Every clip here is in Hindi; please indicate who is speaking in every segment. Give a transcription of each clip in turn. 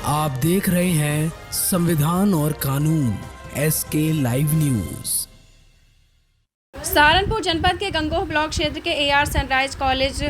Speaker 1: आप देख रहे हैं संविधान और कानून SK लाइव न्यूज।
Speaker 2: सहारनपुर जनपद के गंगोह ब्लॉक क्षेत्र के AR सनराइज कॉलेज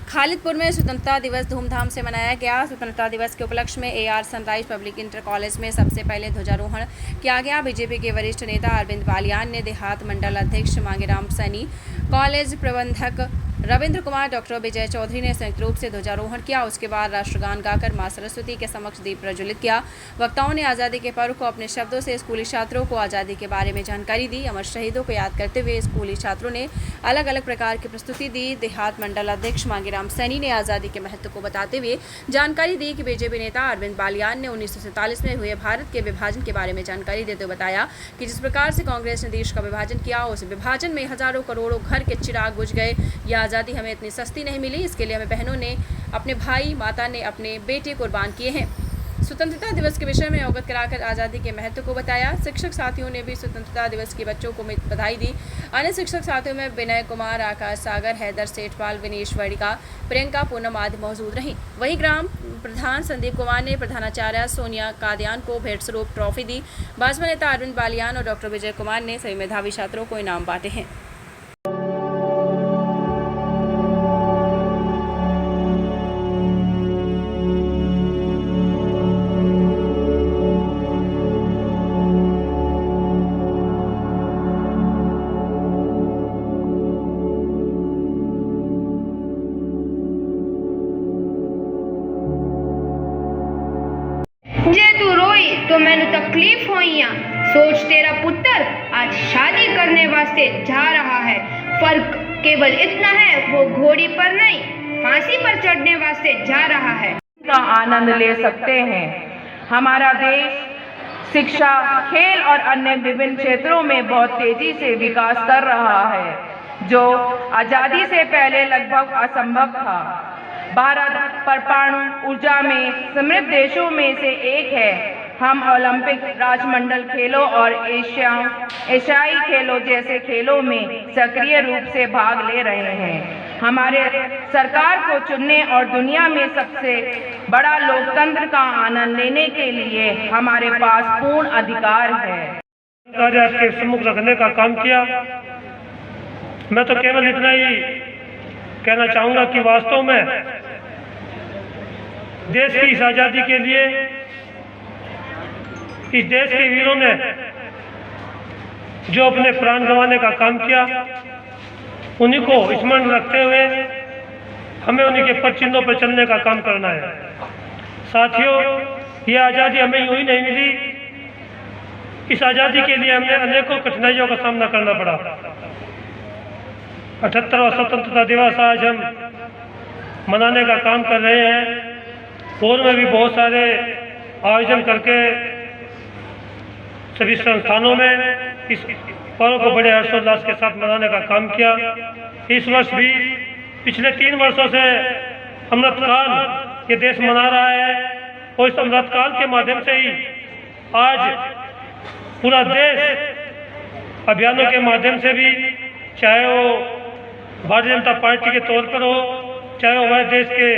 Speaker 2: खालिदपुर में स्वतंत्रता दिवस धूमधाम से मनाया गया। स्वतंत्रता दिवस के उपलक्ष्य में AR sunrise public inter college में सबसे पहले ध्वजारोहण किया गया। बीजेपी के वरिष्ठ नेता अरविंद बालियान ने देहात मंडल अध्यक्ष मांगेराम सैनी, कॉलेज प्रबंधक रविंद्र कुमार, डॉक्टर विजय चौधरी ने संयुक्त रूप से ध्वजारोहण किया। उसके बाद राष्ट्रगान गाकर मां सरस्वती के समक्ष दीप प्रज्वलित किया। वक्ताओं ने आज़ादी के पर्व को अपने शब्दों से स्कूली छात्रों को आज़ादी के बारे में जानकारी दी। अमर शहीदों को याद करते हुए स्कूली छात्रों ने अलग अलग प्रकार की प्रस्तुति दी। देहात मंडल अध्यक्ष मांगेराम सैनी ने आज़ादी के महत्व को बताते हुए जानकारी दी कि बीजेपी नेता अरविंद बालियान ने 1947 में हुए भारत के विभाजन के बारे में जानकारी देते हुए बताया कि जिस प्रकार से कांग्रेस ने देश का विभाजन किया, उस विभाजन में हजारों करोड़ों घर के चिराग बुझ गए। यह आज़ादी हमें इतनी सस्ती नहीं मिली, इसके लिए हमें बहनों ने, अपने भाई, माता ने अपने बेटे कुर्बान किए हैं। स्वतंत्रता दिवस के विषय में अवगत कराकर आज़ादी के महत्व को बताया। शिक्षक साथियों ने भी स्वतंत्रता दिवस के बच्चों को बधाई दी। अन्य शिक्षक साथियों में विनय कुमार, आकाश सागर, हैदर सेठपाल, विनेश वर्णिका, प्रियंका, पूनम आदि मौजूद रहीं। वहीं ग्राम प्रधान संदीप कुमार ने प्रधानाचार्य सोनिया कादियान को भेंट स्वरूप ट्रॉफी दी। भाजपा नेता अरविंद बालियान और डॉक्टर विजय कुमार ने सभी मेधावी छात्रों को इनाम बांटे हैं।
Speaker 3: जे तू रोई तो मैंने तकलीफ होइया। सोच तेरा पुत्र आज शादी करने वास्ते जा रहा है। फर्क केवल इतना है, वो घोड़ी पर नहीं फांसी पर चढ़ने वास्ते जा रहा है।
Speaker 4: का आनंद ले सकते हैं। हमारा देश शिक्षा, खेल और अन्य विभिन्न क्षेत्रों में बहुत तेजी से विकास कर रहा है, जो आजादी से पहले लगभग असंभव था। भारत परमाणु ऊर्जा में समृद्ध देशों में से एक है। हम ओलंपिक, राष्ट्रमंडल खेलों और एशियाई खेलों जैसे खेलों में सक्रिय रूप से भाग ले रहे हैं। हमारे सरकार को चुनने और दुनिया में सबसे बड़ा लोकतंत्र का आनंद लेने के लिए हमारे पास पूर्ण अधिकार है।
Speaker 5: कार्य आपके सम्मुख रखने का काम किया। मैं तो केवल इतना ही कहना चाहूँगा कि वास्तव में देश की इस आज़ादी के लिए इस देश के वीरों ने जो अपने प्राण गंवाने का काम किया, उन्हीं को स्मरण रखते हुए हमें उन्हीं के पद चिन्हों पर चलने का काम करना है। साथियों, ये आज़ादी हमें यूं ही नहीं मिली। इस आज़ादी के लिए हमने अनेकों कठिनाइयों का सामना करना पड़ा। 78वां स्वतंत्रता दिवस आज हम मनाने का काम कर रहे हैं। पूर्व में भी बहुत सारे आयोजन करके सभी संस्थानों में इस पर्व को बड़े हर्षोल्लास के साथ मनाने का काम किया। इस वर्ष भी पिछले 3 वर्षों से अमृतकाल ये देश मना रहा है और इस अमृतकाल के माध्यम से ही आज पूरा देश अभियानों के माध्यम से भी, चाहे वो भारतीय जनता पार्टी के तौर पर हो, चाहे वो हमारे देश के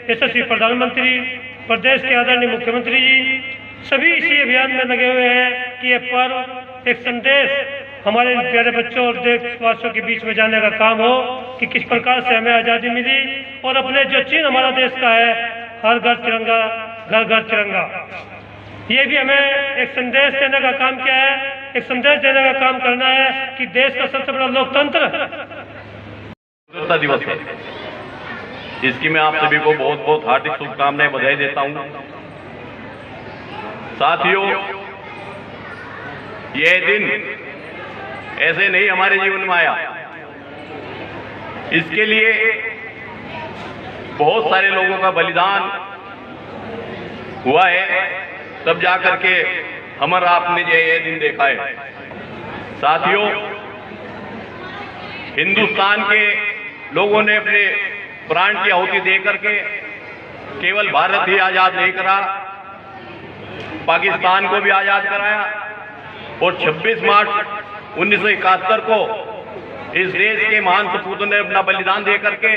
Speaker 5: यशस्वी प्रधानमंत्री, प्रदेश के आदरणीय मुख्यमंत्री जी, सभी इसी अभियान में लगे हुए हैं कि ये पर्व एक संदेश हमारे प्यारे बच्चों और देशवासियों के बीच में जाने का काम हो कि किस प्रकार से हमें आज़ादी मिली और अपने जो चिन्ह हमारा देश का है, हर घर तिरंगा, घर घर तिरंगा, ये भी हमें एक संदेश देने का काम किया है। एक संदेश देने का काम करना है कि देश का सबसे बड़ा लोकतंत्र
Speaker 6: स्वतंत्रता दिवस है, इसकी मैं आप सभी को बहुत बहुत हार्दिक शुभकामनाएं, बधाई देता हूं। साथियों, यह दिन ऐसे नहीं हमारे जीवन में आया, इसके लिए बहुत सारे लोगों का बलिदान हुआ है, तब जाकर के हमारा आपने यह दिन देखा है। साथियों, हिंदुस्तान के लोगों ने अपने प्राण की आहुति देकर के केवल भारत ही आजाद नहीं करा, पाकिस्तान को भी आजाद कराया और 26 मार्च 1971 को इस देश के महान सपूतों ने अपना बलिदान देकर के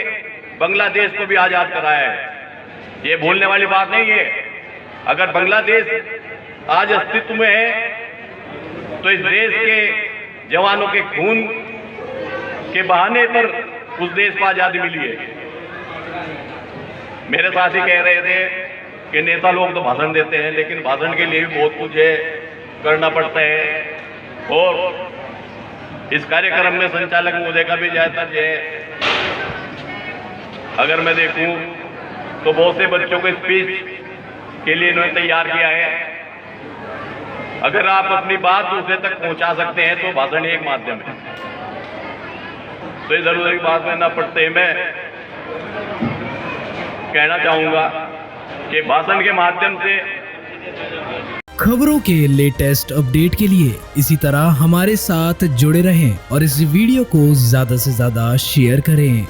Speaker 6: बांग्लादेश को भी आजाद कराया है। ये भूलने वाली बात नहीं है। अगर बांग्लादेश आज अस्तित्व में है तो इस देश के जवानों के खून के बहाने पर उस देश को आज़ादी मिली है। मेरे साथी कह रहे थे कि नेता लोग तो भाषण देते हैं, लेकिन भाषण के लिए भी बहुत कुछ है, करना पड़ता है। और इस कार्यक्रम में संचालक महोदय का भी जायजा है। अगर मैं देखूं तो बहुत से बच्चों को स्पीच के लिए इन्होंने तैयार किया है। अगर आप अपनी बात दूसरे तक पहुंचा सकते हैं तो भाषण एक माध्यम है। तो ये जरूरी बात में न पड़ते मैं कहना चाहूंगा कि भाषण के माध्यम से
Speaker 1: खबरों के लेटेस्ट अपडेट के लिए इसी तरह हमारे साथ जुड़े रहें और इस वीडियो को ज्यादा से ज्यादा शेयर करें।